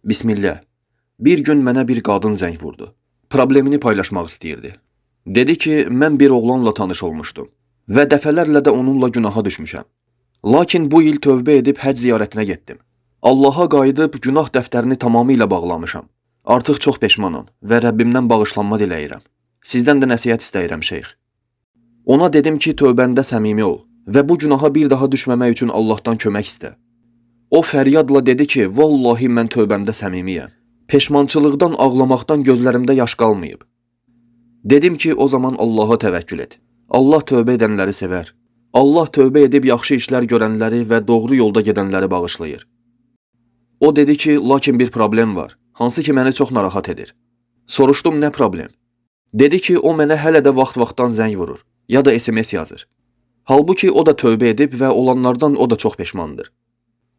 Bismillah. Bir gün mənə bir qadın zəng vurdu. Problemini paylaşmaq istəyirdi. Dedi ki, mən bir oğlanla tanış olmuşdum və dəfələrlə də onunla günaha düşmüşəm. Lakin bu il tövbə edib həcc ziyarətinə getdim. Allaha qayıdıb günah dəftərini tamamilə bağlamışam. Artıq çox peşmanam və Rəbbimdən bağışlanma diləyirəm. Sizdən də nəsihət istəyirəm, şeyx. Ona dedim ki, tövbəndə səmimi ol və bu günaha bir daha düşməmək üçün Allahdan kömək istə. O fəryadla dedi ki, vallahi mən tövbəmdə səmimiyəm. Peşmançılıqdan, ağlamaqdan gözlərimdə yaş qalmayıb. Dedim ki, o zaman Allaha təvəkkül et. Allah tövbə edənləri sevər. Allah tövbə edib yaxşı işlər görənləri və doğru yolda gedənləri bağışlayır. O dedi ki, lakin bir problem var, hansı ki məni çox narahat edir. Soruşdum, nə problem? Dedi ki, o mənə hələ də vaxt-vaxtdan zəng vurur, ya da SMS yazır. Halbuki o da tövbə edib və olanlardan o da çox peşmandır.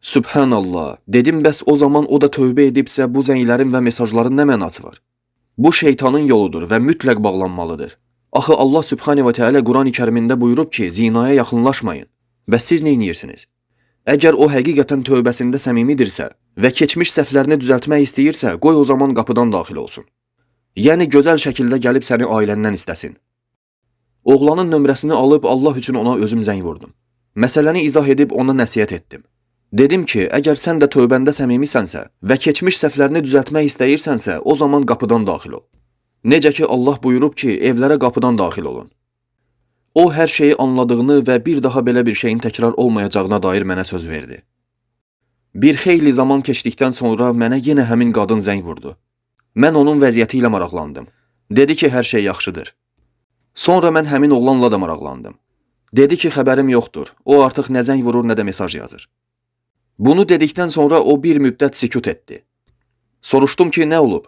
Sübhanallah, dedim bəs o zaman o da tövbə edibsə bu zənglərin və mesajların nə mənası var? Bu şeytanın yoludur və mütləq bağlanmalıdır. Axı Allah Sübhanehu və Teala Quran-ı Kərimində buyurub ki, zinaya yaxınlaşmayın. Bəs siz neyniyirsiniz? Əgər o həqiqətən tövbəsində səmimidirsə və keçmiş səhvlərini düzəltmək istəyirsə, qoy o zaman qapıdan daxil olsun. Yəni gözəl şəkildə gəlib səni ailəndən istəsin. Oğlanın nömrəsini alıb Allah üçün ona özüm zəng vurdum. Məsələni izah edib ona nəsihət etdim. Dedim ki, əgər sən də tövbəndə səmimisənsə və keçmiş səhvlərini düzəltmək istəyirsənsə, o zaman qapıdan daxil ol. Necə ki, Allah buyurub ki, evlərə qapıdan daxil olun. O, hər şeyi anladığını və bir daha belə bir şeyin təkrar olmayacağına dair mənə söz verdi. Bir xeyli zaman keçdikdən sonra mənə yenə həmin qadın zəng vurdu. Mən onun vəziyyəti ilə maraqlandım. Dedi ki, hər şey yaxşıdır. Sonra mən həmin oğlanla da maraqlandım. Dedi ki, xəbərim yoxdur. O artıq nə zəng vurur, nə də mesaj yazır. Bunu dedikdən sonra o bir müddət sükut etdi. Soruşdum ki, nə olub?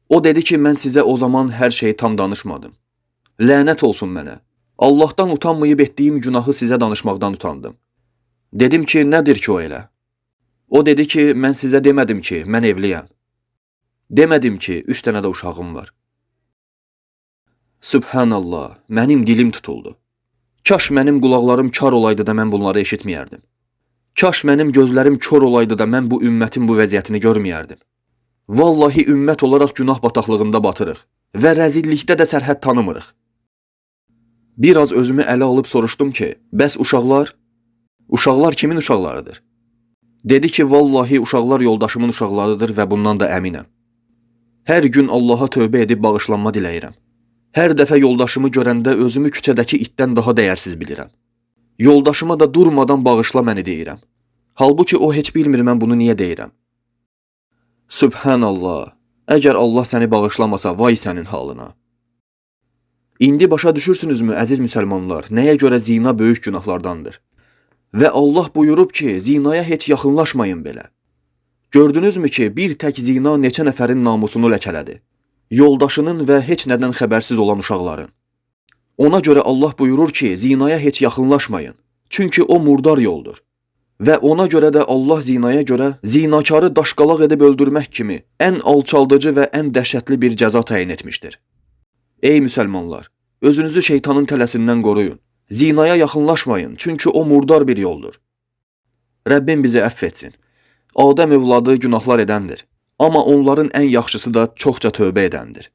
O dedi ki, mən sizə o zaman hər şeyi tam danışmadım. Lənət olsun mənə. Allahdan utanmayıb etdiyim günahı sizə danışmaqdan utandım. Dedim ki, nədir ki o elə? O dedi ki, mən sizə demədim ki, mən evliyəm. Demədim ki, 3 dənə də uşağım var. Sübhanallah, mənim dilim tutuldu. Kaş mənim qulaqlarım kar olaydı da mən bunları eşitməyərdim. Kaş mənim gözlərim kör olaydı da mən bu ümmətin bu vəziyyətini görməyərdim. Vallahi ümmət olaraq günah bataqlığında batırıq və rəzillikdə də sərhəd tanımırıq. Biraz özümü ələ alıb soruşdum ki, bəs uşaqlar? Uşaqlar kimin uşaqlarıdır? Dedi ki, vallahi uşaqlar yoldaşımın uşaqlarıdır və bundan da əminəm. Hər gün Allaha tövbə edib bağışlanma diləyirəm. Hər dəfə yoldaşımı görəndə özümü küçədəki itdən daha dəyərsiz bilirəm. Yoldaşıma da durmadan bağışla məni deyirəm. Halbuki o heç bilmir mən bunu niyə deyirəm. Sübhanallah, əgər Allah səni bağışlamasa, vay sənin halına. İndi başa düşürsünüzmü, əziz müsəlmanlar, nəyə görə zina böyük günahlardandır? Və Allah buyurub ki, zinaya heç yaxınlaşmayın belə. Gördünüzmü ki, bir tək zina neçə nəfərin namusunu ləkələdi? Yoldaşının və heç nədən xəbərsiz olan uşaqların. Ona görə Allah buyurur ki, zinaya heç yaxınlaşmayın, çünki o murdar yoldur. Və ona görə də Allah zinaya görə zinakarı daşqalaq edib öldürmək kimi ən alçaldıcı və ən dəhşətli bir cəza təyin etmişdir. Ey müsəlmanlar, özünüzü şeytanın tələsindən qoruyun. Zinaya yaxınlaşmayın, çünki o murdar bir yoldur. Rəbbim bizi əff etsin. Adəm övladı günahlar edəndir, amma onların ən yaxşısı da çoxca tövbə edəndir.